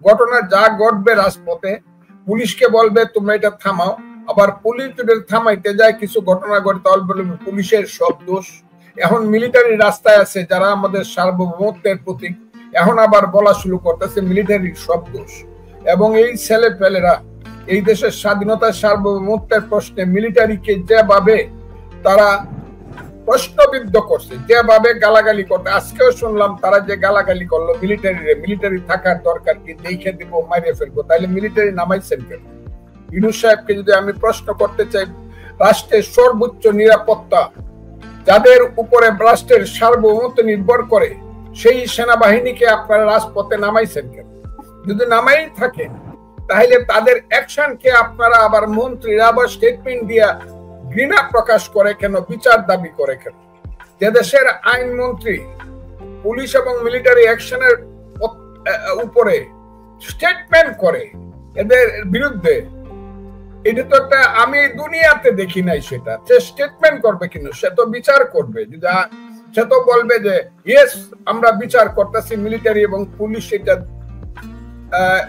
ঘটনা যা ঘটবে রাজপথে পুলিশকে বলবে তোমরা এটা থামাও, আবার পুলিশ যদি থামাইতে যায় কিছু ঘটনা ঘটে তাহলে বলবে পুলিশের সব দোষ। এখন মিলিটারি রাস্তায় আছে যারা আমাদের সার্বভৌমত্বের প্রতীক, এখন আবার বলা শুরু করতেছে মিলিটারির সব দোষ। এবং এই ছেলে পেলেরা এই দেশের স্বাধীনতা সার্বভৌমত্বের প্রশ্নে মিলিটারিকে যেভাবে তারা প্রশ্নবিদ্ধ করছে, যেভাবে গালাগালি করতে, আজকেও শুনলাম তারা যে গালাগালি করলো মিলিটারি থাকার দরকার কি, দেখে দিব মারিয়ে ফেলবো, তাহলে মিলিটারি নামাইছেন কেন? ইউনূস সাহেবকে যদি আমি প্রশ্ন করতে চাই, রাষ্ট্রের সর্বোচ্চ নিরাপত্তা যাদের উপরে রাষ্ট্রের সার্বভৌমত্ব নির্ভর করে সেই সেনাবাহিনীকে আপনারা রাজপথে নামাইছেন কেন? যদি নামাই থাকেন তাহলে তাদের অ্যাকশনকে আপনারা আবার মন্ত্রীরা আবার স্টেটমেন্ট দিয়া ঘৃণা প্রকাশ করে কেন, বিচার দাবি করে কেন? যে দেশের আইনমন্ত্রী পুলিশ এবং মিলিটারি অ্যাকশনের উপরে স্টেটমেন্ট করে এদের বিরুদ্ধে, এটা তো একটা আমি দুনিয়াতে দেখি নাই। সেটা সে স্টেটমেন্ট করবে কিন্তু সে তো বিচার করবে, সে তো বলবে যে ইয়েস আমরা বিচার করতেছি, মিলিটারি এবং পুলিশ এটা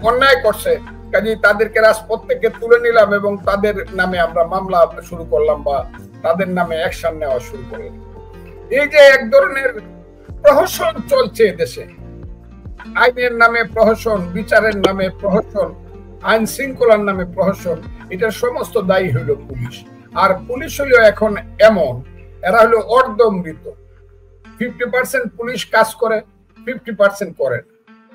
অন্যায় করছে, কাজে তাদেরকে রাজপথ থেকে তুলে নিলাম এবং তাদের নামে আমরা মামলা শুরু করলাম বা তাদের নামে অ্যাকশন নেওয়া শুরু করলাম। এই যে এক ধরনের প্রহসন চলছে দেশে, আইনের নামে প্রহসন, বিচারের নামে প্রহসন, আইন শৃঙ্খলার নামে প্রহসন, এটার সমস্ত দায়ী হইল পুলিশ। আর পুলিশ হইল এখন এমন, এরা হলো অর্ধমৃত। 50% পুলিশ কাজ করে, 50% করে না।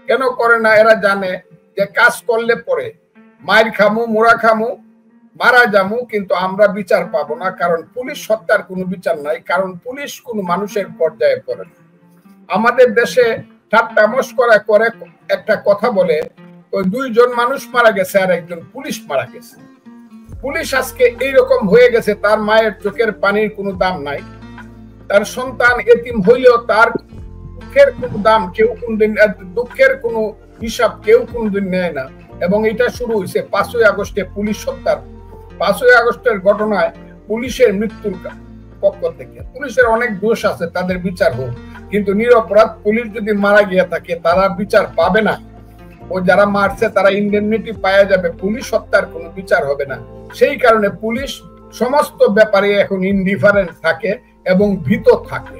কেন করে না? এরা জানে যে কাজ করলে পরে মার খামু, মোড়া খামু, মারা যামু, কিন্তু আমরা বিচার পাবো না, কারণ পুলিশ হত্যার কোনো বিচার নাই, কারণ পুলিশ কোনো মানুষের পর্যায়ে পড়ে না। আমাদের দেশে ঠাট্টা মশকরা করে একটা কথা বলে, ওই 2 জন মানুষ মারা গেছে আর একজন পুলিশ মারা গেছে। পুলিশ আজকে এইরকম হয়ে গেছে, তার মায়ের চোখের পানির কোনো দাম নাই, তার সন্তান এতিম হইলেও তার দুঃখের কোনো দাম কেউ কোনদিন, দুঃখের কোনো হিসাব কেউ কোনদিন নেয় না। এবং এটা শুরু হয়েছে 5ই আগস্টে পুলিশ হত্যার, 5ই আগস্টের ঘটনায় পুলিশের মৃত্যুর পক্ষ থেকে। পুলিশের অনেক দোষ আছে, তাদের বিচার হোক, কিন্তু নিরপরাধ পুলিশ যদি মারা গিয়ে থাকে তারা বিচার পাবে না। ও যারা মারছে তারা ইন্ডেমনিটি পাওয়া যাবে, পুলিশ হত্যার কোনো বিচার হবে না। সেই কারণে পুলিশ সমস্ত ব্যাপারে এখন ইনডিফারেন্ট থাকে এবং ভীত থাকে,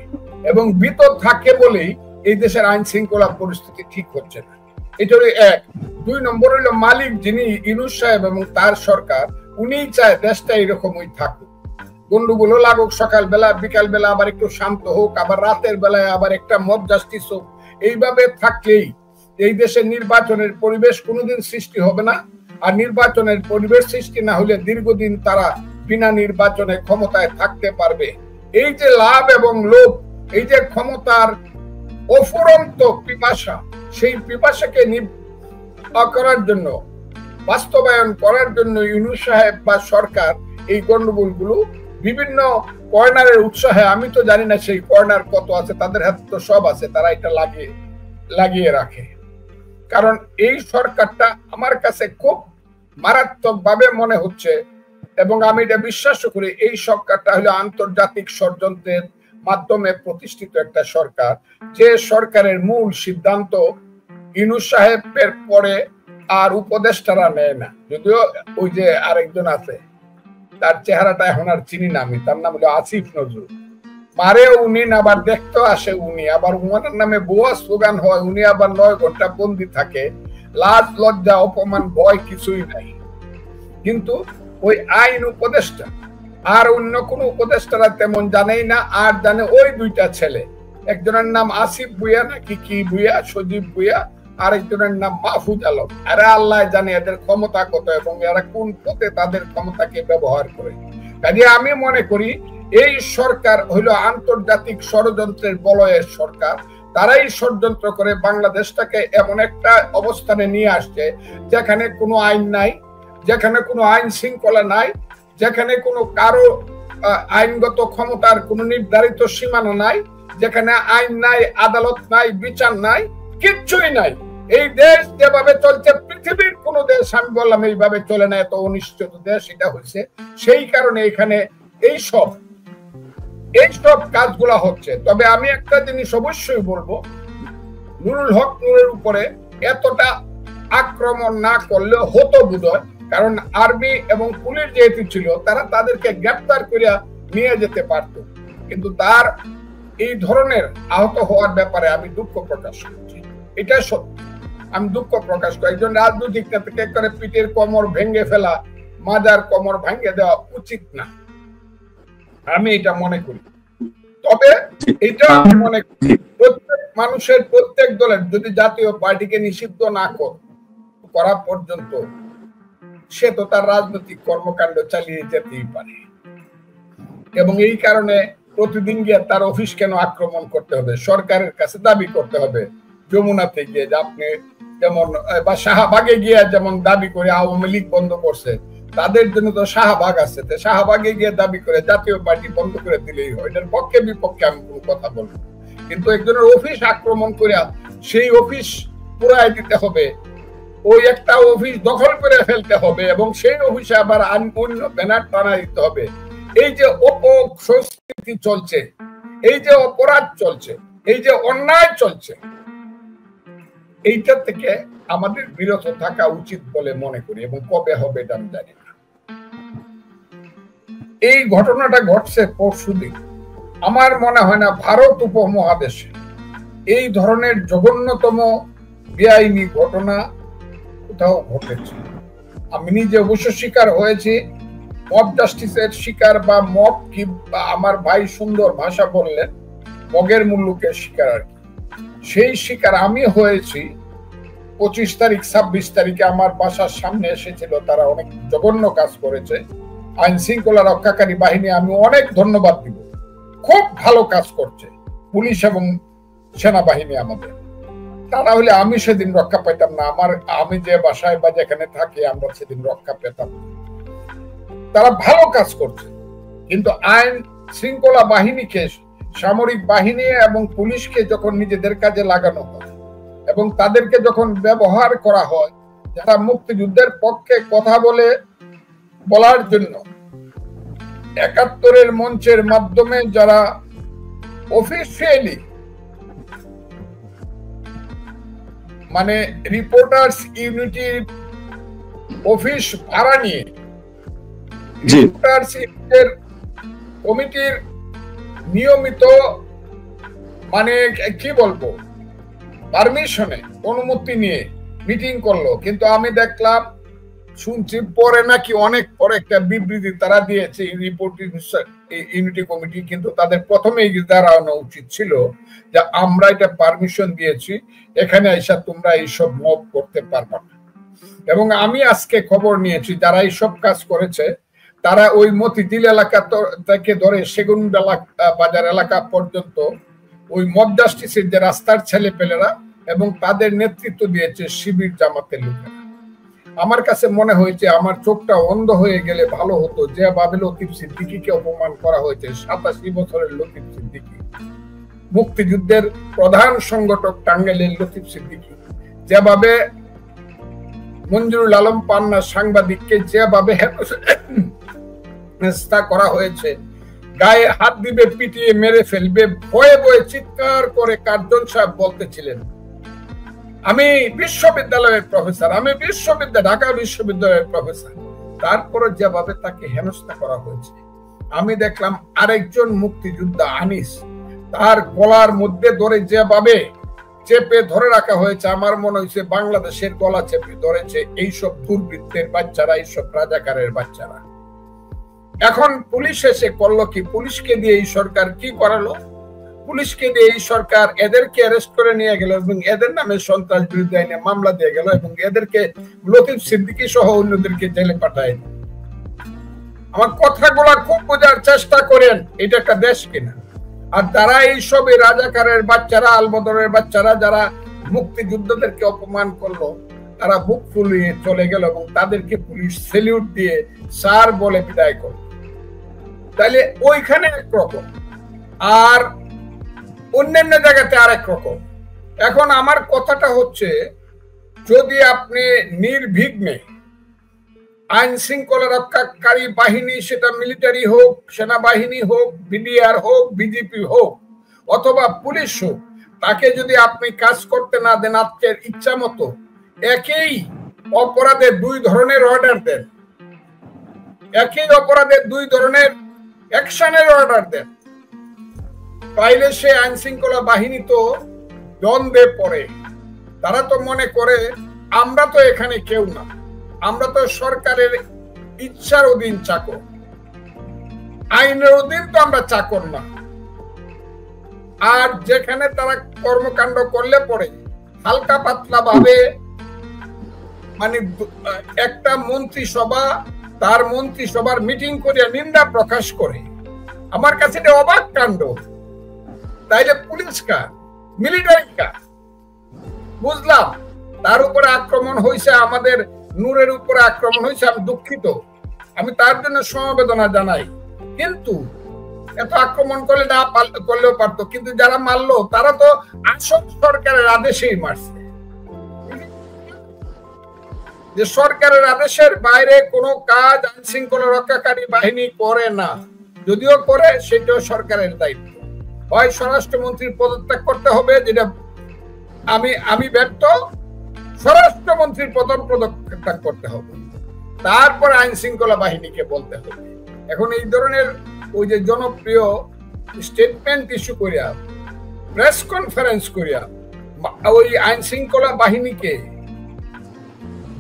এবং ভীত থাকে বলেই এই দেশের আইন শৃঙ্খলা পরিস্থিতি ঠিক হচ্ছে না। এটা হলো 1। 2 নম্বর হলো মালিক যিনি ইউনূস সাহেব এবং তার সরকার, উনি চায় দেশটা এরকমই থাকুক, গন্ডগোল লাগুক, সকালবেলা বিকালবেলা আবার একটু শান্ত হোক, আবার রাতের বেলায় আবার একটা মব জাস্টিস হোক। এইভাবে থাকলেই এই দেশে নির্বাচনের পরিবেশ কোনোদিন সৃষ্টি হবে না। আর নির্বাচনের পরিবেশ সৃষ্টি না হলে দীর্ঘদিন তারা বিনা নির্বাচনে ক্ষমতায় থাকতে পারবে। এই যে লাভ এবং লোভ, এই যে ক্ষমতার অফুরন্ত পিপাসা, সেই পিপাসাকে করার জন্য, বাস্তবায়ন করার জন্য ইউনূস সাহেব বা সরকার এই গন্ডগোলগুলো বিভিন্ন কর্নারের উৎসাহে, আমি তো জানি না সেই কর্নার কত আছে, তাদের হাতে তো সব আছে, তারা এটা লাগিয়ে রাখে। কারণ এই সরকারটা আমার কাছে খুব মারাত্মক ভাবে মনে হচ্ছে, এবং আমি এটা বিশ্বাস করি এই সরকারটা হলো আন্তর্জাতিক ষড়যন্ত্রের মাধ্যমে প্রতিষ্ঠিত একটা সরকার, যে সরকারের মূল সিদ্ধান্ত ইউনূস সাহেবের পরে আর উপদেষ্টারা নেয় না। যদিও ওই যে আরেকজন আছে, তার চেহারাটা এখন আর চিনি না আমি, তার নাম হলো আসিফ নজরুল, মারে উনি, আবার দেখতে আসে উনি, আবার উনার নামে ভুয়া স্লোগান হয়, উনি আবার 9 ঘন্টা বন্দি থাকে, লাজ লজ্জা অপমান ভয় কিছুই নাই। কিন্তু ওই আইন উপদেষ্টা আর অন্য কোন উপদেষ্টারা তেমন জানেই না, আর জানে ওই 2টা ছেলে, একজনের নাম আসিফ ভুইয়া নাকি কি ভুইয়া, সজীব ভুইয়া, আরেকজনের নাম মাহফুজ আলম। আরে আল্লাহ জানে এদের ক্ষমতা কত এবং এরা কোন পথে তাদের ক্ষমতাকে ব্যবহার করে। কাজে আমি মনে করি এই সরকার হইল আন্তর্জাতিক ষড়যন্ত্রের বলয়ের সরকার। তারাই ষড়যন্ত্র করে বাংলাদেশটাকে এমন একটা অবস্থানে নিয়ে আসছে যেখানে কোনো আইন নাই, যেখানে কোনো আইন শৃঙ্খলা নাই, যেখানে কোনো কারো আইনগত ক্ষমতার কোনো নির্ধারিত সীমানা নাই, যেখানে আইন নাই, আদালত নাই, বিচার নাই, কিচ্ছুই নাই। এই দেশ যেভাবে চলছে পৃথিবীর কোন দেশ আমি বললাম এইভাবে চলে না, এত অনিশ্চিত দেশ এটা হয়েছে। সেই কারণে এখানে এইসব কাজগুলা হচ্ছে। তবে আমি একটা জিনিস অবশ্যই বলবো, নুরুল হক নূরের উপরে এতটা আক্রমণ না করলে হতো বোধহয়, কারণ আর্মি এবং পুলিশ যেহেতু ছিল তারা তাদেরকে গ্রেপ্তার করে নিয়ে যেতে পারত। কিন্তু তার এই ধরনের আহত হওয়ার ব্যাপারে আমি দুঃখ প্রকাশ করছি। এটা সত্যি, আমি দুঃখ প্রকাশ করি। একজন রাজনৈতিক নেতাকে করে পিঠের কোমর ভেঙে ফেলা, মাজার কোমর ভেঙে দেওয়া উচিত না, আমি এটা মনে করি। তবে এটা আমি মনে করি প্রত্যেক মানুষের, প্রত্যেক দলের যদি জাতীয় পার্টিকে নিষিদ্ধ না করা পর্যন্ত সে তো তার রাজনৈতিক কর্মকাণ্ড চালিয়ে যেতেই পারে। এবং এই কারণে প্রতিদিন গিয়ে তার অফিস কেন আক্রমণ করতে হবে, সরকারের কাছে দাবি করতে হবে। যমুনাতে গিয়ে যে আপনি যেমন, বা শাহবাগে গিয়ে যেমন দাবি করে আওয়ামী লীগ বন্ধ করছে, তাদের জন্য তো শাহবাগ আছে, শাহবাগে গিয়ে দাবি করে জাতীয় পার্টি বন্ধ করে দিলেই হয়। এটার পক্ষে বিপক্ষে আমি কোনো কথা বলবো, কিন্তু একজনের অফিস আক্রমণ করে সেই অফিস পুরাই দিতে হবে, ওই একটা অফিস দখল করে ফেলতে হবে এবং সেই অফিসে আবার অন্য ব্যানার টানা দিতে হবে। এই যে অপসংস্কৃতি চলছে, এই যে অপরাধ চলছে, এই যে অন্যায় চলছে, এইটা থেকে আমাদের বিরত থাকা উচিত বলে মনে করি। এবং কবে হবে এটা আমি জানি না। এই ঘটনাটা ঘটছে পরশুদিন। আমার মনে হয় না ভারত উপমহাদেশে এই ধরনের জঘন্যতম বেআইনি ঘটনা কোথাও ঘটেছে। আমি নিজে অবশ্য শিকার হয়েছি, মব জাস্টিসের শিকার, বা মব কি, আমার ভাই সুন্দর ভাষা বললেন, মগের মুল্লুকের শিকার আর কি। সেই শিকার আমি হয়েছি। 25 তারিখ 26 তারিখে আমার বাসার সামনে এসেছিল, তারা অনেক জঘন্য কাজ করেছে। আইন শৃঙ্খলা রক্ষাকারী বাহিনী আমি অনেক ধন্যবাদ দিব, খুব ভালো কাজ করছে পুলিশ এবং সেনাবাহিনী আমাদের। তারা হলে আমি সেদিন রক্ষা পেতাম না, আমি যে বাসায় বা যেখানে থাকি আমরা সেদিন রক্ষা পেতাম না। তারা ভালো কাজ করছে, কিন্তু আইন শৃঙ্খলা বাহিনীকে, সামরিক বাহিনী এবং পুলিশকে যখন নিজেদের কাজে লাগানো হয় এবং তাদেরকে যখন ব্যবহার করা হয়, যারা মুক্তিযুদ্ধের পক্ষে কথা বলার জন্য ৭১-এর মঞ্চের মাধ্যমে যারা অফিসিয়ালি, মানে রিপোর্টার্স ইউনিটির অফিস ভাড়া নিয়ে রিপোর্টার্স ইউনিটের কমিটির নিয়মিত, মানে কি বলবো, পারমিশনে, অনুমতি নিয়ে মিটিং করলো। কিন্তু আমি দেখলাম, শুনছি পরে নাকি অনেক পরে একটা বিবৃতি তারা দিয়েছে রিপোর্টিং ইউনিটি কমিটি, কিন্তু তাদের প্রথমেই দাঁড়ানো উচিত ছিল যে আমরা এটা পারমিশন দিয়েছি, এখানে এসে তোমরা এইসব মব করতে পারবে না। এবং আমি আজকে খবর নিয়েছি যারা এইসব কাজ করেছে তারা ওই মতিঝিল এলাকা থেকে ধরে সেগুনডালা বাজার এলাকা পর্যন্ত ওই মব জাস্টিসের যে রাস্তার ছেলেপেলেরা এবং তাদের নেতৃত্ব দিয়েছে শিবির জামাতের লোকেরা। আমার কাছে মনে হয়েছে আমার চোখটা অন্ধ হয়ে গেলে ভালো হতো, যেভাবে লতিফ সিদ্দিকীকে অপমান করা হয়েছে, 87 বছরের লতিফ সিদ্দিকী, মুক্তিযুদ্ধের প্রধান সংগঠক টাঙ্গাইলের লতিফ সিদ্দিকী, যেভাবে মঞ্জুরুল আলম পান্না সাংবাদিককে যেভাবে হেনস্থা করা হয়েছে, গায়ে হাত দিবে, পিটিয়ে মেরে ফেলবে, ভয়ে ভয়ে চিৎকার করে কার্জন সাহেব বলতেছিলেন। আমি বিশ্ববিদ্যালয়ের প্রফেসর, ঢাকা বিশ্ববিদ্যালয়ের প্রফেসর, তারপরে যেভাবে তাকে হেনস্থা করা হয়েছে। আমি দেখলাম আরেকজন মুক্তিযোদ্ধা আনিস, তার গলার মধ্যে ধরে যেভাবে চেপে ধরে রাখা হয়েছে, আমার মনে হয়েছে বাংলাদেশের গলা চেপে ধরেছে এইসব দুর্বৃত্তের বাচ্চারা, এইসব রাজাকারের বাচ্চারা। এখন পুলিশ এসে করলো কি? পুলিশকে দিয়ে এই সরকার কি করালো? পুলিশকে দিয়ে এই সরকার এদেরকে অ্যারেস্ট করে নিয়ে গেল এবং এদের নামে সন্ত্রাস বিরোধী আইনে মামলা দিয়ে গেল এবং এদেরকে, লতিফ সিদ্দিকী সহ অন্যদেরকে জেলে পাঠায়। আমার কথাগুলো খুব বোঝার চেষ্টা করেন, এটা একটা দেশ কিনা। আর তারা এইসব রাজাকারের বাচ্চারা, আলবদরের বাচ্চারা যারা মুক্তিযোদ্ধাদেরকে অপমান করলো, তারা বুক ফুলিয়ে চলে গেল এবং তাদেরকে পুলিশ সেলিউট দিয়ে স্যার বলে বিদায় করল। তাহলে ওইখানে একরকম, আর অন্যান্য জায়গাতে আরেক রকম। এখন আমার কথাটা হচ্ছে, যদি আপনি নির্বিঘ্নে আইন শৃঙ্খলা রক্ষাকারী বাহিনী, সেটা মিলিটারি হোক, সেনাবাহিনী হোক, বিডিআর হোক, বিজেপি হোক অথবা পুলিশ হোক, তাকে যদি আপনি কাজ করতে না দেন আজকের ইচ্ছা মতো, একই অপরাধে দুই ধরনের অর্ডার দেন, একই অপরাধে দুই ধরনের অ্যাকশনের অর্ডার দেন, তাইলে সে আইন শৃঙ্খলা বাহিনী তো দ্বন্দ্বে পড়ে। তারা তো মনে করে আমরা তো এখানে কেউ না, আমরা তো সরকারের ইচ্ছার অধীন চাকর, আইনের অধীন তো আমরা চাকর না। আর যেখানে তারা কর্মকাণ্ড করলে পরে হালকা পাতলা ভাবে মানে একটা মন্ত্রিসভা তার মন্ত্রিসভার মিটিং করে নিন্দা প্রকাশ করে, আমার কাছে এটা অবাক কাণ্ড। তাইলে পুলিশ কার, মিলিটারি কার? বুঝলাম তার উপরে আক্রমণ হয়েছে, আমাদের নূরের উপরে আক্রমণ হয়েছে, আমি দুঃখিত, আমি তার জন্য সমবেদনা জানাই। কিন্তু এত আক্রমণ করলে না করলেও পারতো, কিন্তু যারা মারলো তারা তো আসল সরকারের আদেশেই মারছে। যে সরকারের আদেশের বাইরে কোনো কাজ আইন শৃঙ্খলা রক্ষাকারী বাহিনী করে না, যদিও করে সেটাও সরকারের দায়িত্ব। হয় স্বরাষ্ট্রমন্ত্রীর পদত্যাগ করতে হবে, যেটা আমি ব্যর্থ, স্বরাষ্ট্রমন্ত্রীর পদত্যাগ করতে হবে, তারপর আইন শৃঙ্খলা বাহিনীকে বলতে হবে। এখন এই ধরনের ওই যে জনপ্রিয় স্টেটমেন্ট ইস্যু করিয়া, প্রেস কনফারেন্স করিয়া ওই আইন শৃঙ্খলা বাহিনীকে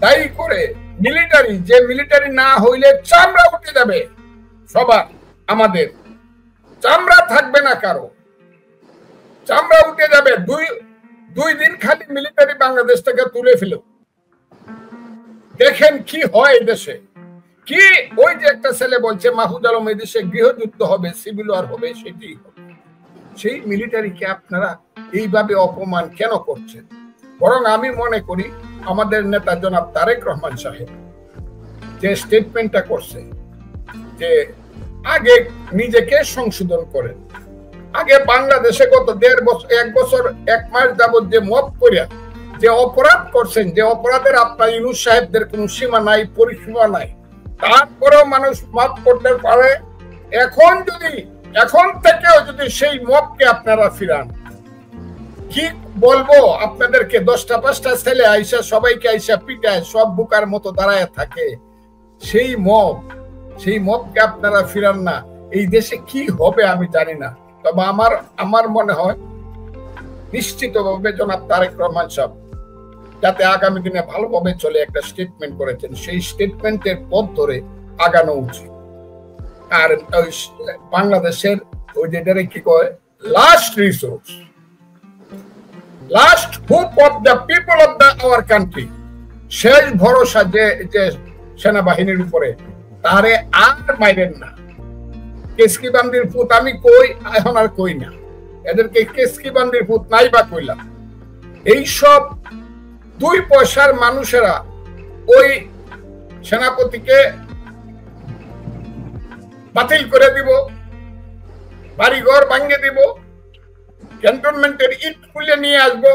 দায়ী করে মিলিটারি, যে মিলিটারি না হইলে চামড়া উঠে যাবে সবার, আমাদের চামড়া থাকবে না কারো, চামড়া উঠে যাবে। দুই দিন খালি মিলিটারি বাংলাদেশ থেকে তুলে ফেল, দেখেন কি হয় দেশে। কি ওই যে একটা ছেলে বলছে মাহফুজ আলম এই দেশে গৃহযুদ্ধ হবে, সিভিল ওয়ার হবে, সেটি হবে। সেই মিলিটারিকে আপনারা এইভাবে অপমান কেন করছেন? বরং আমি মনে করি আমাদের নেতা জনাব তারেক রহমান সাহেব যে স্টেটমেন্টটা করছে, যে আগে নিজেকে সংশোধন করেন। আগে বাংলাদেশে গত 1.5 বছর 1 বছর 1 মাস যাবত যে মত করিয়া যে অপরাধ করছেন, যে অপরাধের আপনার ইউনূস সাহেবদের কোনো সীমা নাই, পরিসীমা নাই, তারপরেও মানুষ মাফ করতে পারে। এখন থেকেও যদি সেই মতকে আপনারা ফিরান, কি বলবো আপনাদেরকে, 10টা 5টা ছেলে আইসা সবাইকে আইসা পিটায়, সব বুকার মতো দাঁড়ায় থাকে, সেই মতকে আপনারা ফিরান না, এই দেশে কি হবে আমি জানি না। তবে আমার মনে হয় নিশ্চিতভাবে জনাব তারেক রহমান সাহেব যাতে আগামী দিনে ভালোভাবে চলে একটা স্টেটমেন্ট করেছেন, সেই স্টেটমেন্টের পথ ধরে আগানো উচিত। আর বাংলাদেশের ওই যেটারে কি কয়, last resource, last hope of the people of our country, শেষ ভরসা যে সেনাবাহিনীর উপরে, তারে আর মাইরেন না। কেসকিবান্দির ফুত আমি কই, এখন আর কই না, এদেরকে কেসকিবান্দির ফুত নাই বা কইলাম। এইসব 2 পয়সার মানুষেরা ওই সেনাপতিকে বাতিল করে দিব, বাড়িঘর ভাঙিয়ে দিব, ক্যান্টনমেন্টের ইট খুলে নিয়ে আসবো,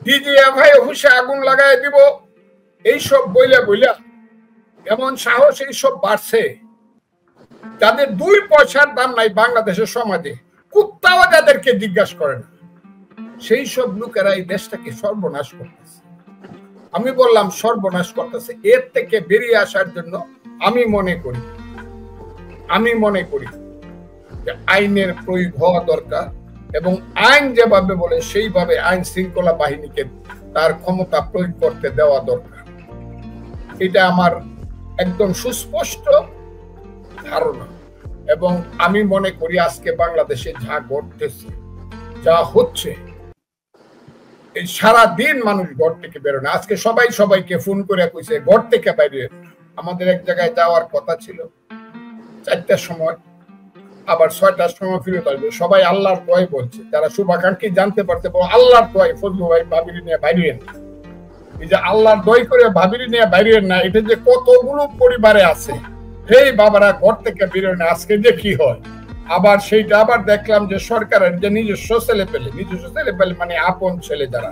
ডিজিএফআই অফিসে আগুন লাগাই দিব, এইসব বইলা এমন সাহস এইসব বাড়ছে যাদের 2 পয়সার দাম নাই বাংলাদেশের সমাজে, কুত্তাও যাদেরকে জিজ্ঞাসা করে না, সেই সব লোকেরা এই দেশটাকে সর্বনাশ করতেছে। আমি বললাম সর্বনাশ করতেছে। এর থেকে বেরিয়ে আসার জন্য আমি মনে করি যে আইনের প্রয়োগ হওয়া দরকার, এবং আইন যেভাবে বলে সেইভাবে আইন শৃঙ্খলা বাহিনীকে তার ক্ষমতা প্রয়োগ করতে দেওয়া দরকার। এটা আমার একদম সুস্পষ্ট ধারণা। এবং আমি মনে করি আজকে বাংলাদেশে যা ঘটতেছে, যা হচ্ছে, এই সারাদিন মানুষ ঘর থেকে বেরোয় না। আজকে সবাইকে ফোন করে কইছে ঘর থেকে বাইরে। আমাদের এক জায়গায় যাওয়ার কথা ছিল 4টার সময়, আবার 6টার সময় ফিরত আসবে। সবাই আল্লাহর দোয়াই বলছে, যারা শুভাকাঙ্ক্ষী জানতে পারছে আল্লাহর দোয়াই, ফজলু ভাই ভাবিরি নিয়ে বাইরে না, এই যে আল্লাহর দোয়াই করে ভাবিরি নিয়ে বাইরে না, এটা যে কতগুলো পরিবারে আছে, এই বাবারা ঘর থেকে বেরোয় না। আজকে যে কি হয়, আবার সেইটা আবার দেখলাম যে সরকারের যে নিজস্ব ছেলে পেলে মানে আপন ছেলে যারা,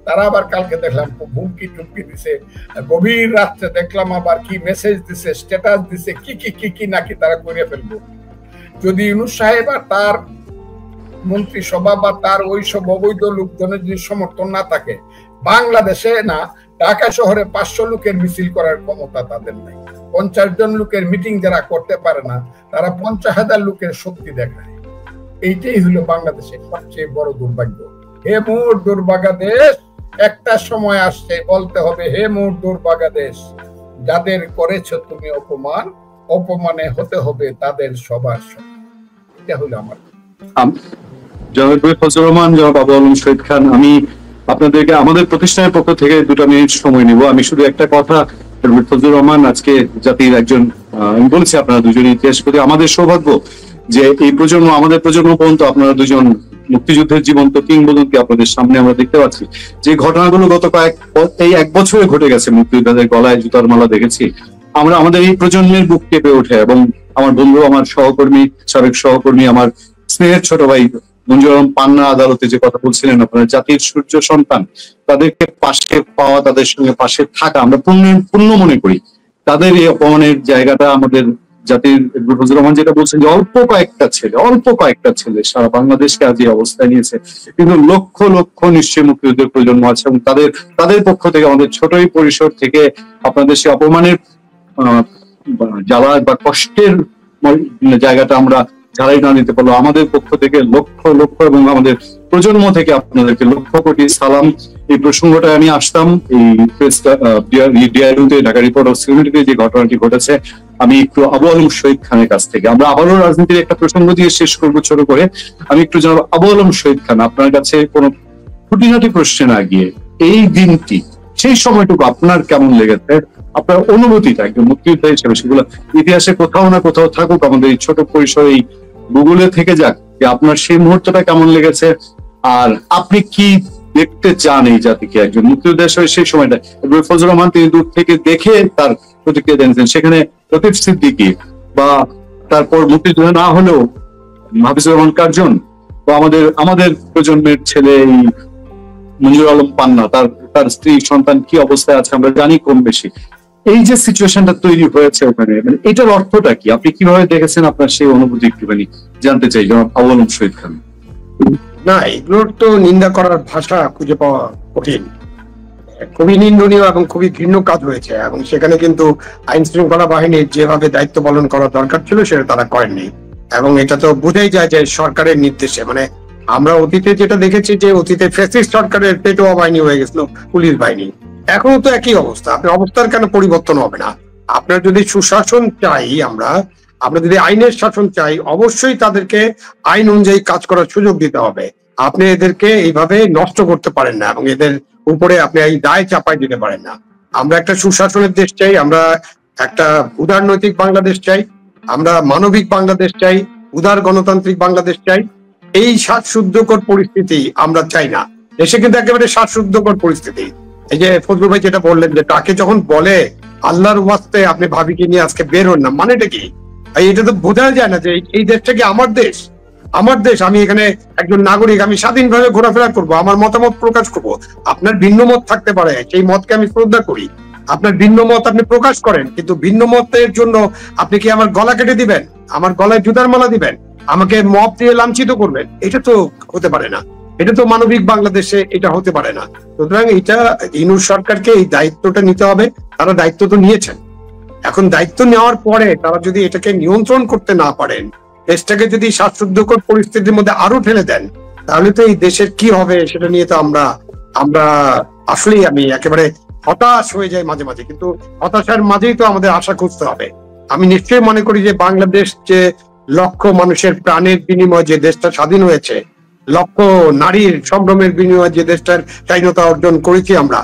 তারা আবার কালকে দেখলাম হুমকি টুমকি দিছে, গভীর রাত্রে দেখলাম আবার কি মেসেজ দিছে, স্ট্যাটাস দিছে, কি নাকি তারা করে ফেলবো। যদি ইউনূস সাহেব আর তার মন্ত্রিসভা বা তার ওই সব অবৈধ লোকজনের যদি সমর্থন না থাকে, বাংলাদেশে না ঢাকা শহরে 500 লোকের মিছিল করার ক্ষমতা তাদের নাই। 50 জন লোকের মিটিং যারা করতে পারে না, তারা 50,000 লোকের শক্তি দেখায়। এইটাই হলো বাংলাদেশের সবচেয়ে বড় দুর্ভাগ্য। হে মোর দুর্ভাগা দেশ, একটা সময় আসছে বলতে হবে, হে মোর দুর্ভাগা দেশ, যাদের করেছ তুমি অপমান, অপমানে হতে হবে তাদের সবার সঙ্গে। এটা হলো আমার। জনাব ফজলুর রহমান, জনাব আবু আলম শহীদ খান, আমি আপনাদেরকে আমাদের প্রতিষ্ঠানের পক্ষ থেকে 2 মিনিট সময় নিব। আমি শুধু একটা কথা, ফজলুর রহমান আজকে জাতির একজন, আমি বলছি আপনারা দুজনই ইতিহাস প্রতি আমাদের সৌভাগ্য যে এই প্রজন্ম, আমাদের প্রজন্ম পর্যন্ত আপনারা দুজন মুক্তিযুদ্ধের জীবন্ত কিংবদন্তি আপনাদের সামনে আমরা দেখতে পাচ্ছি। যে ঘটনাগুলো গত এই 1 বছরে ঘটে গেছে, মুক্তিযোদ্ধাদের গলায় জুতার মালা দেখেছি আমরা, আমাদের এই প্রজন্মের বুক কেঁপে ওঠে। এবং আমার বন্ধু, আমার সহকর্মী, সাবেক সহকর্মী, আমার স্নেহের ছোট ভাই মঞ্জুর আলম পান্না আদালতে যে কথা বলছিলেন, আপনারা জাতির সূর্য সন্তান, তাদেরকে পাশে পাওয়া, তাদের সঙ্গে পাশে থাকা আমরা পূর্ণ মনে করি। তাদের এই অপমানের জায়গাটা আমাদের জাতির, ফজলুর রহমান যেটা বলছেন যে অল্প কয়েকটা ছেলে সারা বাংলাদেশকে আজ এই অবস্থায় নিয়েছে, কিন্তু লক্ষ লক্ষ নিশ্চয়ই মুক্তিযুদ্ধের প্রজন্ম আছে এবং তাদের পক্ষ থেকে, আমাদের ছোটই পরিসর থেকে আপনাদের সে অপমানের জ্বালা বা কষ্টের জায়গাটা আমরা ঝাড়াই না দিতে পারলো, আমাদের পক্ষ থেকে লক্ষ লক্ষ এবং আমাদের প্রজন্ম থেকে আপনাদেরকে লক্ষ কোটি সালাম। এই প্রসঙ্গটা আমি আসতাম এই ঢাকা রিপোর্টার্স ইউনিটিতে যে ঘটনাটি ঘটেছে, আমি একটু আবু আলম শহীদ খানের কাছ থেকে, আমরা আবারও রাজনীতির একটা প্রসঙ্গ দিয়ে শেষ করবো ছোট করে, আমি একটু জানাবো আবু আলম শহীদ খান, আপনার কাছে কোনো খুঁটিনাটি প্রশ্নে না গিয়ে এই দিনটি, সেই সময়টুকু আপনার কেমন লেগেছে, আপনার অনুভূতিটা একজন মুক্তিযোদ্ধা হিসেবে, সেগুলো ইতিহাসে কোথাও না কোথাও থাকুক, আমাদের এই ছোট পরিসরে এই গুগলে থেকে যাক, যে আপনার সেই মুহূর্তটা কেমন লেগেছে, আর আপনি কি দেখতে চান এই জাতিকে একজন মুক্তিযোদ্ধা হিসেবে সেই সময়টা। ফজলুর রহমান তিনি দূর থেকে দেখে তার প্রতিক্রিয়া জানিয়েছেন, সেখানে লতিফ সিদ্দিকী বা তারপর মুক্তিযোদ্ধা না হলেও হাফিজুর রহমান কার্জন বা আমাদের প্রজন্মের ছেলে মঞ্জুর আলম পান্না, তার স্ত্রী সন্তান কি অবস্থায় আছে আমরা জানি কম বেশি। এই যে সিচুয়েশনটা তৈরি হয়েছে ওখানে, মানে এটার অর্থটা কি, আপনি কিভাবে দেখেছেন, আপনার সেই অনুভূতি একটুখানি জানতে চাই জনাব আবু আলম শহীদ খান। না, এগুলোর তো নিন্দা করার ভাষা খুঁজে পাওয়া কঠিন, খুবই নিন্দনীয় এবং খুবই ঘৃণ্য কাজ হয়েছে। এবং সেখানে কিন্তু আইন শৃঙ্খলা বাহিনীর যেভাবে দায়িত্ব পালন করা দরকার ছিল সেটা তারা করেননি। এবং এটা তো বোঝাই যায় যে সরকারের নির্দেশে, মানে আমরা অতীতে যেটা দেখেছি যে অতীতে ফ্যাসিস্ট সরকারের পেটোয়া বাহিনী হয়ে গেছিল পুলিশ বাহিনী, এখনো তো একই অবস্থা। আপনার অবস্থার কেন পরিবর্তন হবে না? আপনার যদি সুশাসন চাই, আমরা যদি আইনের শাসন চাই, অবশ্যই তাদেরকে আইন অনুযায়ী কাজ করার সুযোগ দিতে হবে। আপনি এদেরকে এইভাবে নষ্ট করতে পারেন না এবং এদের উপরে আপনি এই দায় চাপাই দিতে পারেন না। আমরা একটা সুশাসনের দেশ চাই, আমরা একটা উদারনৈতিক বাংলাদেশ চাই, আমরা মানবিক বাংলাদেশ চাই, উদার গণতান্ত্রিক বাংলাদেশ চাই। এই শ্বাসরুদ্ধকর পরিস্থিতি আমরা চাই না। দেশে কিন্তু একেবারে শ্বাসরুদ্ধকর পরিস্থিতি। এই যে ফজলুর ভাই যেটা বললেন যে তাকে যখন বলে আল্লাহর ওয়াস্তে আপনি ভাবিকে নিয়ে আজকে বের হন না, মানেটা কি? এটা তো বোঝা যায় না যে এই দেশটা কি আমার দেশ? আমি এখানে একজন নাগরিক, আমি স্বাধীনভাবে ঘোরাফেরা করব, আমার মতামত প্রকাশ করব। আপনার ভিন্ন মত থাকতে পারে, সেই মতকে আমি শ্রদ্ধা করি। আপনার ভিন্ন মত আপনি প্রকাশ করেন, কিন্তু ভিন্ন মতের জন্য আপনি কি আমার গলা কেটে দিবেন, আমার গলায় জুতার মালা দিবেন, আমাকে মব দিয়ে লাঞ্ছিত করবেন? এটা তো হতে পারে না। এটা তো মানবিক বাংলাদেশে এটা হতে পারে না। সুতরাং এটা ইউনূস সরকারকে এই দায়িত্বটা নিতে হবে। তারা দায়িত্ব তো নিয়েছেন, এখন দায়িত্ব নেওয়ার পরে তারা যদি এটাকে নিয়ন্ত্রণ করতে না পারেন, দেশটাকে যদি শ্বাসরুদ্ধকর পরিস্থিতির মধ্যে আরো ঠেলে দেন, তাহলে তো এই দেশের কি হবে সেটা নিয়ে তো আমরা আসলেই আমি একেবারে হতাশ হয়ে যাই মাঝে মাঝে। কিন্তু হতাশার মাঝেই তো আমাদের আশা খুঁজতে হবে। আমি নিশ্চয়ই মনে করি যে বাংলাদেশ যে লক্ষ মানুষের প্রাণের বিনিময়ে যে দেশটা স্বাধীন হয়েছে, লক্ষ নারীর সম্ভ্রমের বিনিময়ে যে দেশটার স্বাধীনতা অর্জন করেছি আমরা,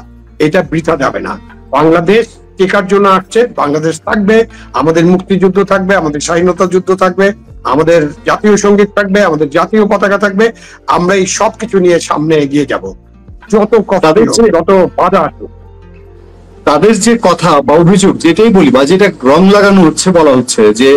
এটা বৃথা যাবে না। বাংলাদেশ টিকার জন্য আসছে, বাংলাদেশ থাকবে, আমাদের মুক্তিযুদ্ধ থাকবে, আমাদের স্বাধীনতা যুদ্ধ থাকবে, আমাদের জাতীয় সঙ্গীত থাকবে, আমাদের জাতীয় পতাকা থাকবে। আমরা এই সবকিছু নিয়ে সামনে এগিয়ে যাব, যত কথা যত বাধা আসুক। তাদের যে কথা বা অভিযোগ যেটাই বলি বা যেটা রং লাগানো হচ্ছে, বলা হচ্ছে যে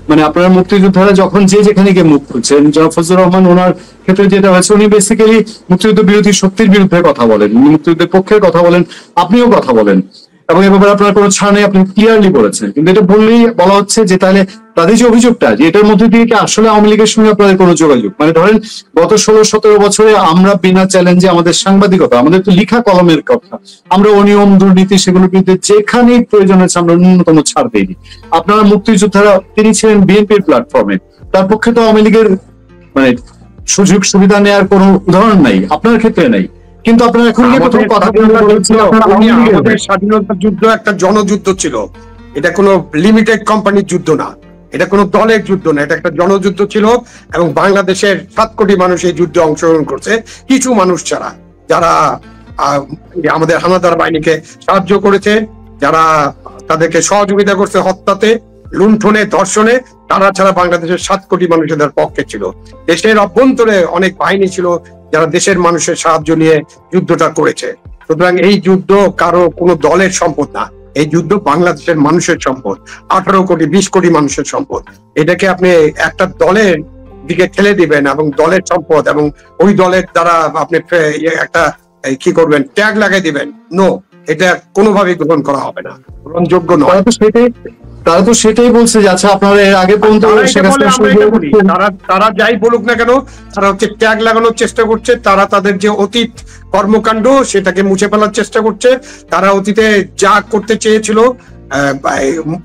মানে আপনারা মুক্তিযোদ্ধারা যখন যেখানে গিয়ে মুখ খুলছেন, জনাব ফজলুর রহমান ওনার ক্ষেত্রে যেটা হয়েছে, উনি বেসিক্যালি মুক্তিযুদ্ধ বিরোধী শক্তির বিরুদ্ধে কথা বলেন, উনি মুক্তিযুদ্ধের পক্ষের কথা বলেন, আপনিও কথা বলেন। এবং এ ব্যাপারে আপনার কোনো ছাড় নেই, আপনি ক্লিয়ারলি বলেছেন। কিন্তু এটা বললেই বলা হচ্ছে যে তাহলে তাদের যে অভিযোগটা যে এটার মধ্যে দিয়ে কি আসলে আওয়ামী লীগের সঙ্গে আপনাদের কোনো যোগাযোগ, মানে ধরেন গত 16-17 বছরে আমরা বিনা চ্যালেঞ্জে আমাদের সাংবাদিকতা, আমাদের তো লিখা কলমের কথা, আমরা অনিয়ম দুর্নীতি সেগুলোর বিরুদ্ধে যেখানেই প্রয়োজন হয়েছে আমরা ন্যূনতম ছাড় দিইনি। আপনারা মুক্তিযোদ্ধারা তিনি ছিলেন বিএনপির প্ল্যাটফর্মে, তার পক্ষে তো আওয়ামী লীগের মানে সুযোগ সুবিধা নেওয়ার কোনো উদাহরণ নাই, আপনার ক্ষেত্রে নাই। কিন্তু আপনারা এখন স্বাধীনতা যুদ্ধ একটা জনযুদ্ধ ছিল, এটা কোনো লিমিটেড কোম্পানির যুদ্ধ না, এটা কোনো দলের যুদ্ধ না, এটা একটা জনযুদ্ধ ছিল। এবং বাংলাদেশের 7 কোটি মানুষ এই যুদ্ধে অংশগ্রহণ করছে, কিছু মানুষ ছাড়া, যারা আমাদের হানাদার বাহিনীকে সাহায্য করেছে, যারা তাদেরকে সহযোগিতা করছে হত্যাতে, লুণ্ঠনে, ধর্ষণে, তারা ছাড়া বাংলাদেশের 7 কোটি মানুষ এদের পক্ষে ছিল। দেশের অভ্যন্তরে অনেক বাহিনী ছিল যারা দেশের মানুষের সাহায্য নিয়ে যুদ্ধটা করেছে। সুতরাং এই যুদ্ধ কারো কোনো দলের সম্পদ না, এই যুদ্ধ বাংলাদেশের মানুষের সম্পদ, 18 কোটি 20 কোটি মানুষের সম্পদ। এটাকে আপনি একটা দলের দিকে ঠেলে দিবেন এবং দলের সম্পদ এবং ওই দলের দ্বারা আপনি একটা কি করবেন, ট্যাগ লাগাই দিবেন, নো, এটা কোনোভাবেই গ্রহণ করা হবে না, গ্রহণযোগ্য নয়। তারা তো সেটাই বলছে যে আচ্ছা আপনারা এর আগে পর্যন্ত তারা যাই বলুক না কেন, তারা হচ্ছে ট্যাগ লাগানোর চেষ্টা করছে, তারা তাদের যে অতীত কর্মকাণ্ড সেটাকে মুছে ফেলার চেষ্টা করছে। তারা অতীতে যা করতে চেয়েছিল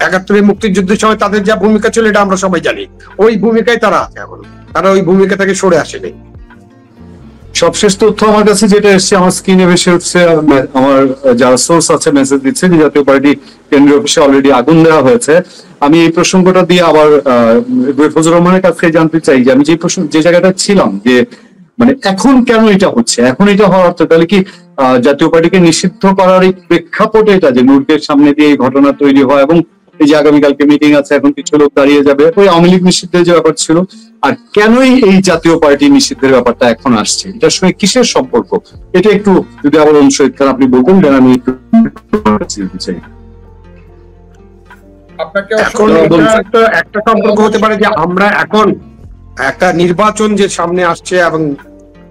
71 মুক্তিযুদ্ধের সময় তাদের যা ভূমিকা ছিল এটা আমরা সবাই জানি, ওই ভূমিকায় তারা আছে এখন, তারা ওই ভূমিকা থেকে সরে আসেনি। সবশেষ তথ্য আমার কাছে যেটা এসছে, আমার স্ক্রিনে ভেসে উঠছে, আমার যারা সোর্স আছে মেসেজ দিচ্ছে যে জাতীয় পার্টি কেন্দ্রীয় অফিসে অলরেডি আগুন দেওয়া হয়েছে। আমি এই প্রসঙ্গটা দিয়ে আবার ফজলুর রহমানের কাছে জানতে চাই যে আমি যে জায়গাটা ছিলাম, যে মানে এখন কেন এটা হচ্ছে, এখন এটা হওয়ার অর্থ তাহলে কি জাতীয় পার্টিকে নিষিদ্ধ করার এই প্রেক্ষাপটে এটা যে মুরগের সামনে দিয়ে এই ঘটনা তৈরি হয়, এবং এই যে আগামীকালকে মিটিং আছে, এখন কিছু লোক দাঁড়িয়ে যাবে, ওই আওয়ামী লীগ নিষিদ্ধের যে ব্যাপার ছিল, আর কেনই এই জাতীয় পার্টি নিষিদ্ধের ব্যাপারটা এখন আসছে, এটার সঙ্গে কিসের সম্পর্ক, এটা একটু যদি আবার শহীদ খান আপনি বলতেন, যেন আমি একটু চাই। এখন একটা সম্পর্ক হতে পারে যে আমরা এখন একটা নির্বাচন যে সামনে আসছে এবং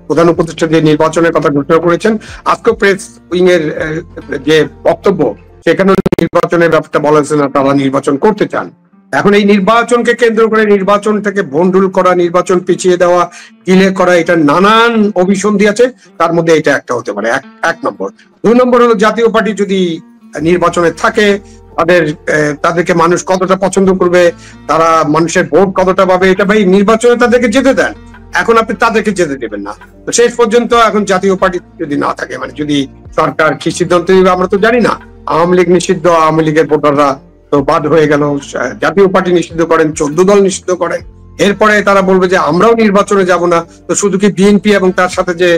প্রধান উপদেষ্টা যে নির্বাচনের কথা ঘোষণা করেছেন, আজকে প্রেস উইং এর যে বক্তব্য সেখানে নির্বাচনের ব্যাপারটা বলা হয়েছে না, তারা নির্বাচন করতে চান। এখন এই নির্বাচনকে কেন্দ্র করে নির্বাচন থেকে ভন্ডুল করা, নির্বাচন পিছিয়ে দেওয়া, ডিলে করা, এটা নানান অভিসন্ধি আছে, তার মধ্যে এটা একটা হতে পারে এক নম্বর। 2 নম্বর হলো জাতীয় পার্টি যদি নির্বাচনে থাকে, তাদেরকে মানুষ কতটা পছন্দ করবে, তারা মানুষের ভোট কতটা পাবে, এটা ভাই নির্বাচনে তাদেরকে যেতে দেন। এখন আপনি তাদেরকে যেতে দেবেন না, তো শেষ পর্যন্ত এখন জাতীয় পার্টি যদি না থাকে, মানে যদি সরকার কি সিদ্ধান্ত নেবে আমরা তো জানি না। আওয়ামী লীগ নিষিদ্ধ, আওয়ামী লীগের ভোটাররা তো বাদ হয়ে গেল, জাতীয় পার্টি নিষিদ্ধ করেন, 14 দল নিষিদ্ধ করেন, এরপরে তারা বলবে যে আমরাও নির্বাচনে যাব না, তো শুধু কি বিএনপি এবং তার সাথে যে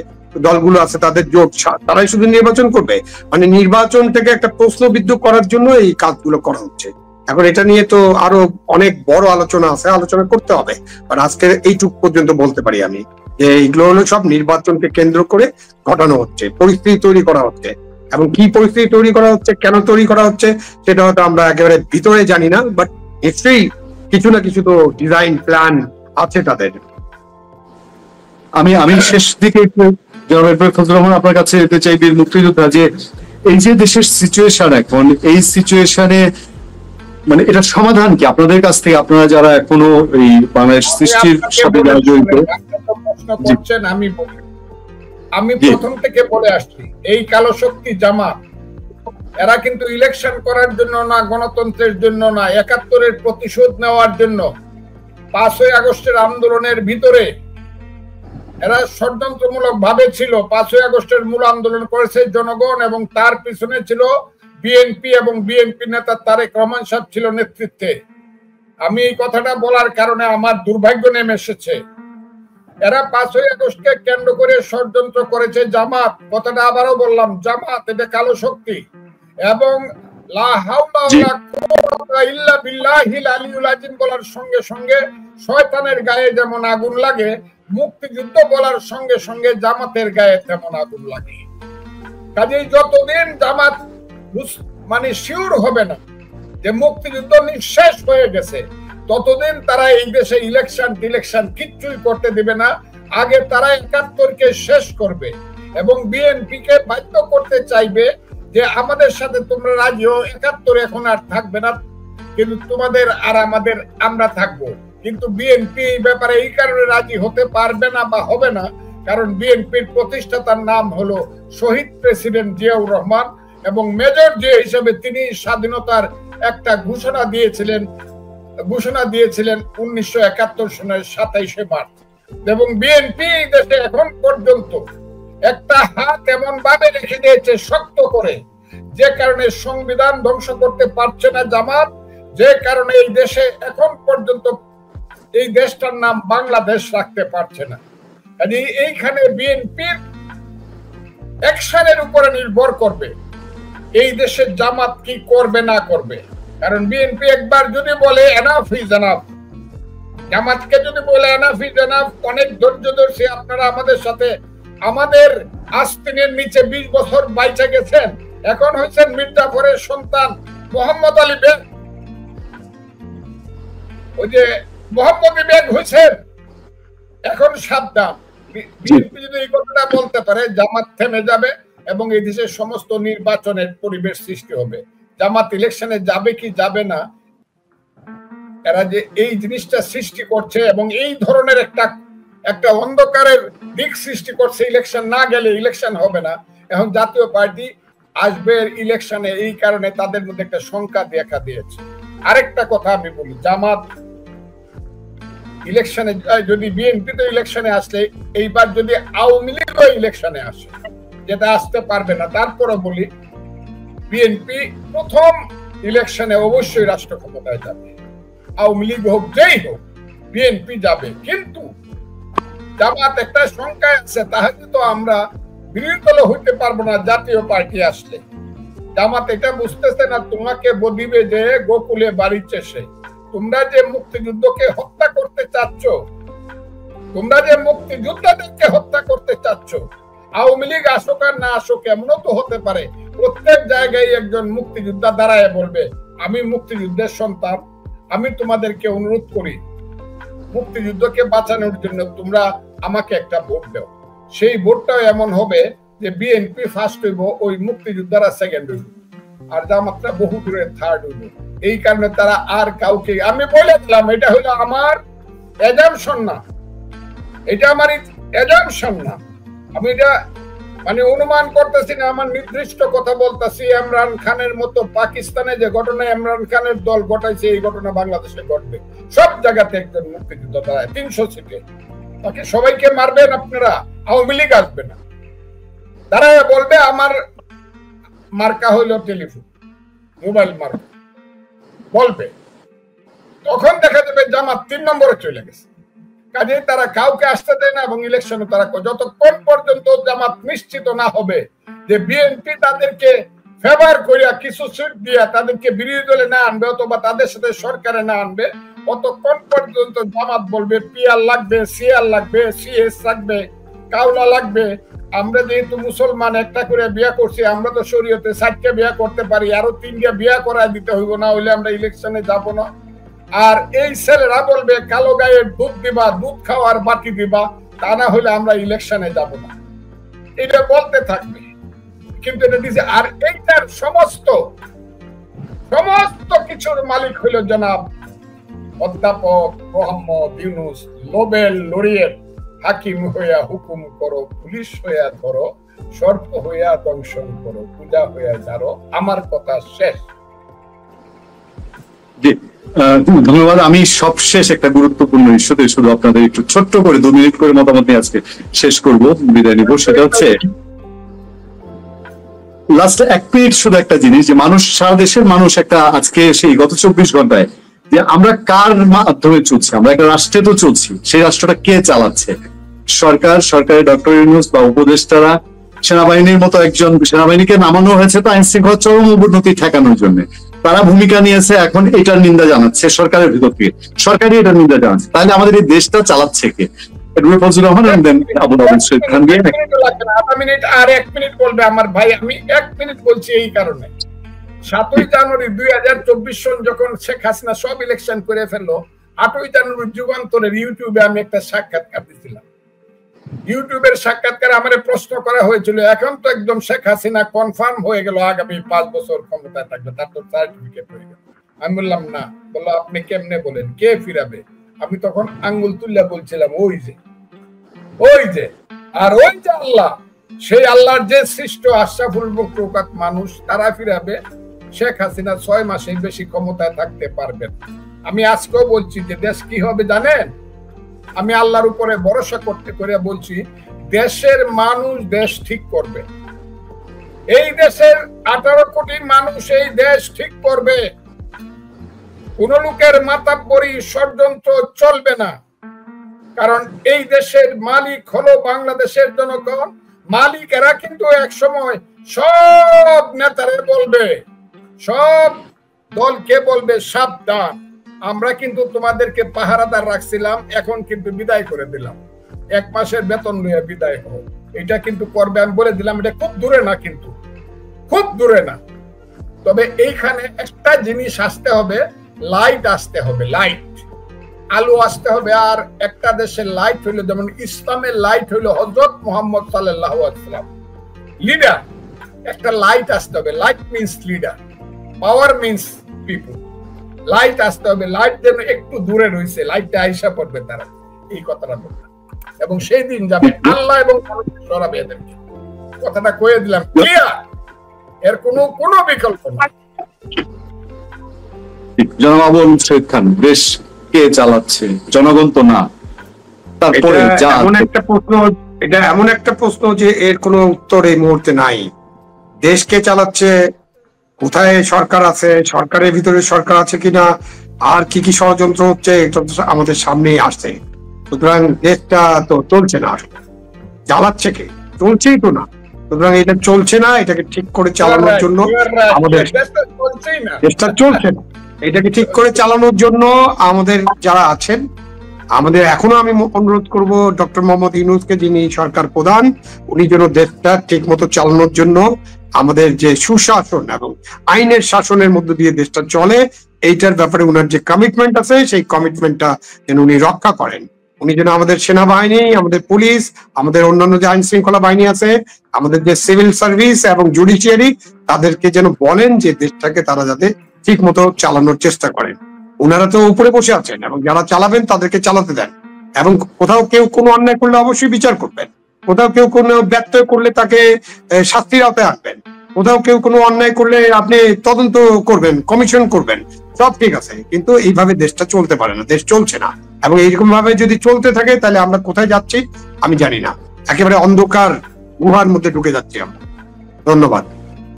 দলগুলো আছে তাদের জোট, তারাই শুধু নির্বাচন করবে? মানে নির্বাচনটাকে একটা প্রশ্নবিদ্ধ করার জন্য এই কাজগুলো করা হচ্ছে। এখন এটা নিয়ে তো আরো অনেক বড় আলোচনা আছে, আলোচনা করতে হবে, আর আজকে এইটুক পর্যন্ত বলতে পারি আমি যে এইগুলো হলো সব নির্বাচনকে কেন্দ্র করে ঘটানো হচ্ছে, পরিস্থিতি তৈরি করা হচ্ছে। এবং কি পরিস্থিতি তৈরি করা হচ্ছে, কেন তৈরি করা হচ্ছে, সেটা হয়তো আমরা একেবারে ভিতরে জানি না, বাট নিশ্চয়ই কিছু না কিছু তো ডিজাইন প্ল্যান আছে তাদের। আমি শেষ দিকে একটু ফজলুর রহমান আপনার কাছে যেতে চাই, বীর মুক্তিযোদ্ধা, যে এই যে দেশের সিচুয়েশন এখন, এই সিচুয়েশনে মানে এটা সমাধান কি আপনাদের কাছ থেকে, আপনারা যারা এখনো এই বাংলাদেশ সৃষ্টির সাথে যারা জড়িত? আমি প্রথম থেকে বলে আসছি, এই কালো শক্তি জামাত এরা কিন্তু ইলেকশন করার জন্য না, গণতন্ত্রের জন্য না, 71-এর প্রতিশোধ নেওয়ার জন্য, 5ই আগস্টের আন্দোলনের ভিতরে এরা ষড়যন্ত্রমূলক ভাবে ছিল। 5ই আগস্টের মূল আন্দোলন করেছে জনগণ, এবং তার পিছনে ছিল বিএনপি, এবং বিএনপি নেতা তারেক রহমান সাহেব ছিল নেতৃত্বে। আমি এই কথাটা বলার কারণে আমার দুর্ভাগ্য নেমে এসেছে। এরা 5ই আগস্টকে কেন্দ্র করে ষড়যন্ত্র করেছে জামাত, কথাটা আবারও বললাম, জামাত এটা কালো শক্তি। এবং লা হাওলা ওয়ালা কুওয়াতা ইল্লা বিল্লাহিল আলিয়্যুল আযীম বলার সঙ্গে সঙ্গে শয়তানের গায়ে যেমন আগুন লাগে, মুক্তিযুদ্ধ বলার সঙ্গে সঙ্গে জামাতের গায়ে তেমন আগুন লাগে। কাজেই যতদিন জামাত মানে শিওর হবে না যে মুক্তিযুদ্ধ নিঃশেষ হয়ে গেছে, ততদিন তারা এই দেশে ইলেকশন কিচ্ছুই করতে দিবে না। আগে তারা 71-কে শেষ করবে এবং বিএনপি কে বাধ্য করতে চাইবে যে আমাদের সাথে তোমরা রাজিও ৭১ এখন আর থাকবে না, কিন্তু তোমাদের আর আমাদের আমরা থাকবো। কিন্তু বিএনপি এই ব্যাপারে এই কারণে রাজি হতে পারবে না বা হবে না, কারণ বিএনপির প্রতিষ্ঠাতার নাম হলো শহীদ প্রেসিডেন্ট জিয়াউর রহমান, এবং মেজর জিয়া হিসেবে তিনি স্বাধীনতার একটা ঘোষণা দিয়েছিলেন 19৭১ সনের ২৭শে মার্চ। এবং বিএনপি দেশে এখন পর্যন্ত একটা হাত এমন ভাবে রেখে দিয়েছে শক্ত করে, যে কারণে সংবিধান ধ্বংস করতে পারছে না জামাত, যে কারণে এই দেশে এখন পর্যন্ত এই দেশটার নাম বাংলাদেশ রাখতে পারছে না। এইখানে বিএনপির অ্যাকশনের উপরে নির্ভর করবে এই দেশের জামাত কি করবে না করবে। কারণ বিএনপি একবার যদি বলে এনাফ ইজ এনাফ, জামাতকে যদি বলে এনাফ ইজ এনাফ, অনেক ধৈর্যদর্শী আপনারা আমাদের সাথে আমাদের আস্তিনের নিচে ২০ বছর বাইচে গেছেন, এখন হয়েছেন মির্জাফরের সন্তান মোহাম্মদ আলী বেগ, ওই যে মোহাম্মদ বেগ হয়েছেন, এখন সাবধান। বিএনপি যদি এই কথাটা বলতে পারে জামাত থেমে যাবে এবং এই দেশের সমস্ত নির্বাচনের পরিবেশ সৃষ্টি হবে। জামাত ইলেকশনে যাবে কি যাবে না, এরা যে এই জিনিসটা সৃষ্টি করছে এবং এই ধরনের একটা অন্ধকারের দিক সৃষ্টি করছে, ইলেকশন না গেলে ইলেকশন হবে না। এখন জাতীয় পার্টি আসবে ইলেকশনে, এই কারণে তাদের মধ্যে একটা শঙ্কা দেখা দিয়েছে। আরেকটা কথা আমি বলি, জামাত ইলেকশনে যদি বিএনপি তো ইলেকশনে আসলে, এইবার যদি আওয়ামী লীগ ইলেকশনে আসে, যেটা আসতে পারবে না, তারপরে বলি বিএনপি প্রথম ইলেকশনে অবশ্যই রাষ্ট্র ক্ষমতায় যাবে। আওয়ামী লীগ হোক যেই হোক বিএনপি যাবে, কিন্তু জামাত একটা শঙ্কা আছে, তাহলে তো আমরা বিরোধী দল হইতে পারবো না জাতীয় পার্টি আসলে। জামাত এটা বুঝতেছে না, তোমাকে বদিবে যে গোকুলে বাড়িছে সে। তোমরা যে মুক্তিযুদ্ধকে হত্যা করতে চাচ্ছ, তোমরা যে মুক্তিযোদ্ধাদেরকে হত্যা করতে চাচ্ছ, আওয়ামী লীগ আসুক আর না আসুক, এমনও তো হতে পারে প্রত্যেক জায়গায় একজন মুক্তিযোদ্ধা দাঁড়ায় বলবে আমি মুক্তিযুদ্ধের সন্তান, আমি তোমাদেরকে অনুরোধ করি মুক্তিযুদ্ধকে বাঁচানোর জন্য তোমরা আমাকে একটা ভোট দাও। সেই ভোটটাও এমন হবে যে বিএনপি ফার্স্ট হইব, ওই মুক্তিযোদ্ধারা সেকেন্ড হইব, আর জামাতরা বহু দূরে থার্ড হইব। এই কারণে তারা আর কাউকে, আমি বলে দিলাম এটা হলো আমার অ্যাজাম্পশন না, এটা আমার অ্যাজাম্পশন না, আমি এটা মানে অনুমান করতেছি না, আমার নির্দিষ্ট কথা বলতেছি। ইমরান খানের মতো পাকিস্তানে যে ঘটনা ইমরান খানের দল ঘটাইছে, এই ঘটনা বাংলাদেশে ঘটবে। সব জায়গাতে একজন মুক্তিযোদ্ধা দাঁড়ায় ৩০০ সিটে, তাকে সবাইকে মারবেন আপনারা, আওয়ামী লীগ আসবে না, দাঁড়ায় বলবে আমার মার্কা হইল টেলিফোন, মোবাইল মার্কা বলবে, তখন দেখা যাবে জামাত ৩ নম্বরে চলে গেছে। কাজে তারা কাউকে আসতে দেয় না, এবং ইলেকশনে তারা যতক্ষণ পর্যন্ত জামাত নিশ্চিত না হবে যে বিএনপি তাদেরকে ফেভার করিয়া কিছু সিট দিয়া তাদেরকে বিরোধী দলে না আনবে অথবা তাদের সাথে সরকারে না আনবে, ততক্ষণ পর্যন্ত জামাত বলবে পিআর লাগবে, সিআর লাগবে, সিএস লাগবে, কাউলা লাগবে। আমরা যেহেতু মুসলমান একটা করে বিয়া করছি, আমরা তো শরীয়তে 4টে বিয়া করতে পারি, আরো 3টে বিয়া করায় দিতে হইব, না হইলে আমরা ইলেকশনে যাব না। আর এই ছেলেরা বলবে কালো গায়ের দুধ দিবা, দুধ খাওয়ার বাকি দিবা, তা না হলে আমরা ইলেকশনে যাব না, এটা বলতে থাকবে। কিন্তু এটা দিছে, আর এইটার সমস্ত কিছুর মালিক হইল জনাব অধ্যাপক মোহাম্মদ ইউনূস, নোবেল লরিয়েট। হাকিম হইয়া হুকুম করো, পুলিশ হইয়া ধরো, সর্প হইয়া দংশন করো, পূজা হইয়া যারো, আমার কথা শেষ। ধন্যবাদ। আমি সবশেষ একটা গুরুত্বপূর্ণ ইস্যুতে শুধু আপনাদের একটু ছোট্ট করে 2 মিনিট করে মতামত নিয়ে আজকে শেষ করব, বিদায় নিব। সেটা হচ্ছে লাস্ট 1 মিনিট শুধু একটা জিনিস, যে মানুষ, সারা দেশের মানুষ একটা আজকে সেই গত 24 ঘন্টায় যে আমরা কার মাধ্যমে চলছি, আমরা একটা রাষ্ট্রে তো চলছি, সেই রাষ্ট্রটা কে চালাচ্ছে? সরকারের ডক্টর ইউনূস বা উপদেষ্টারা, সেনাবাহিনীর মতো একজন, সেনাবাহিনীকে নামানো হয়েছে তো আইন শৃঙ্খলা চরম অবনতি ঠেকানোর জন্য, তারা ভূমিকা নিয়েছে, এখন এটার নিন্দা জানাচ্ছে সরকারের ভিতর থেকে, সরকারই এটার নিন্দা জানাচ্ছে। তাহলে আমাদের এই দেশটা চালাচ্ছে কে? ফজলুর রহমান আবু নবীন শহীদ খান দিয়ে 1 মিনিট বলবে আমার ভাই, আমি 1 মিনিট বলছি এই কারণে, 7ই জানুয়ারি 2024 সন যখন শেখ হাসিনা সব ইলেকশন করে ফেললো, 8ই জানুয়ারি যুগান্তরের ইউটিউবে আমি একটা সাক্ষাৎকার দিয়েছিলাম। ইউটিউবের সাক্ষাৎকারে আমার প্রশ্ন করা হয়েছিল, এখন তো একদম শেখ হাসিনা কনফার্ম হয়ে গেল আগামী 5 বছর ক্ষমতায় থাকবে, তার তো সার্টিফিকেট হয়ে গেল। আমি বললাম না। বললো আপনি কেমনে বলেন, কে ফিরাবে? আমি তখন আঙ্গুল তুল্লা বলছিলাম ওই যে আর ওই যে আল্লাহ, সেই আল্লাহর যে সৃষ্ট আশরাফুল মাখলুকাত মানুষ, তারা ফিরাবে। শেখ হাসিনা 6 মাসের বেশি ক্ষমতায় থাকতে পারবেন। আমি আজকেও বলছি যে দেশ কি হবে জানেন? আমি আল্লাহর উপরে ভরসা করতে করে বলছি, দেশের মানুষ দেশ ঠিক করবে। এই দেশের 18 কোটি মানুষ এই দেশ ঠিক করবে। কোন লোকের মাতাব্বরি ষড়যন্ত্র চলবে না, কারণ এই দেশের মালিক হলো বাংলাদেশের জনগণ। মালিকেরা কিন্তু এক সময় সব নেতারে বলবে, সব দলকে বলবে সাবধান, আমরা কিন্তু তোমাদেরকে পাহারাদার রাখছিলাম, এখন কিন্তু বিদায় করে দিলাম, 1 মাসের বেতন লইয়া বিদায় হও। এটা কিন্তু করবে, আমি বলে দিলাম। এটা খুব দূরে না, কিন্তু খুব দূরে না। তবে এইখানে একটা জিনিস আসতে হবে, লাইট আসতে হবে, লাইট, আলো আসতে হবে। আর একটা দেশের লাইট হইলো, যেমন ইসলামের লাইট হইলো হযরত মুহাম্মদ সাল্লাল্লাহু আলাইহি ওয়াসাল্লাম, লিডার। একটা লাইট আসতে হবে। লাইট মিন্স লিডার, পাওয়ার মিন্স পিপল। লাইট আসতে হবে। লাইট যেন একটু দূরে রয়েছে, লাইটটা আইসা পড়বে তারা, এই কথাটা বললাম। এবং সেই দিন যাবে আল্লাহ এবং সরাবে এদেরকে। কথাটা কয়ে দিলাম, ক্লিয়ার, এর কোনো বিকল্প নাই। জনাব আবু আলম শহীদ খান, দেশ কে চালাচ্ছে? জনগণ তো না। তারপরে এটা এমন একটা প্রশ্ন যে এর কোনো উত্তর এই মুহূর্তে নাই। দেশ কে চালাচ্ছে, কোথায় সরকার আছে, সরকারের ভিতরে সরকার আছে কিনা, আর কি কি ষড়যন্ত্র হচ্ছে, এটা আমাদের সামনেই আসছে। সুতরাং দেশটা তো চলছে না, চালাচ্ছে কে? চলছেই তো না। সুতরাং এটা চলছে না, এটাকে ঠিক করে চালানোর জন্য আমাদের দেশটা চলছে না, এটাকে ঠিক করে চালানোর জন্য আমাদের যারা আছেন, আমাদের এখনো আমি অনুরোধ করব ডক্টর মোহাম্মদ ইউনূসকে, যিনি সরকার প্রধান, উনি যেন দেশটা ঠিক মতো চালানোর জন্য আমাদের যে সুশাসন এবং আইনের শাসনের মধ্য দিয়ে দেশটা চলে, এইটার ব্যাপারে উনার যে কমিটমেন্ট আছে, সেই কমিটমেন্টটা যেন উনি রক্ষা করেন। উনি যেন আমাদের সেনাবাহিনী, আমাদের পুলিশ, আমাদের অন্যান্য যে আইন শৃঙ্খলা বাহিনী আছে, আমাদের যে সিভিল সার্ভিস এবং জুডিশিয়ারি, তাদেরকে যেন বলেন যে দেশটাকে তারা যাতে ঠিক মতো চালানোর চেষ্টা করেন। ওনারা তো উপরে বসে আছেন, এবং যারা চালাবেন তাদেরকে চালাতে দেন। এবং কোথাও কেউ কোনো অন্যায় করলে অবশ্যই বিচার করবেন, কোথাও কেউ কোনো ব্যত্যয় করলে তাকে শাস্তির আওতায় আনবেন, কোথাও কেউ কোনো অন্যায় করলে আপনি তদন্ত করবেন, কমিশন করবেন, সব ঠিক আছে। কিন্তু এইভাবে দেশটা চলতে পারে না, দেশ চলছে না। এবং এইরকম ভাবে যদি চলতে থাকে, তাহলে আমরা কোথায় যাচ্ছি আমি জানি না, একেবারে অন্ধকার গুহার মধ্যে ঢুকে যাচ্ছি আমরা। ধন্যবাদ।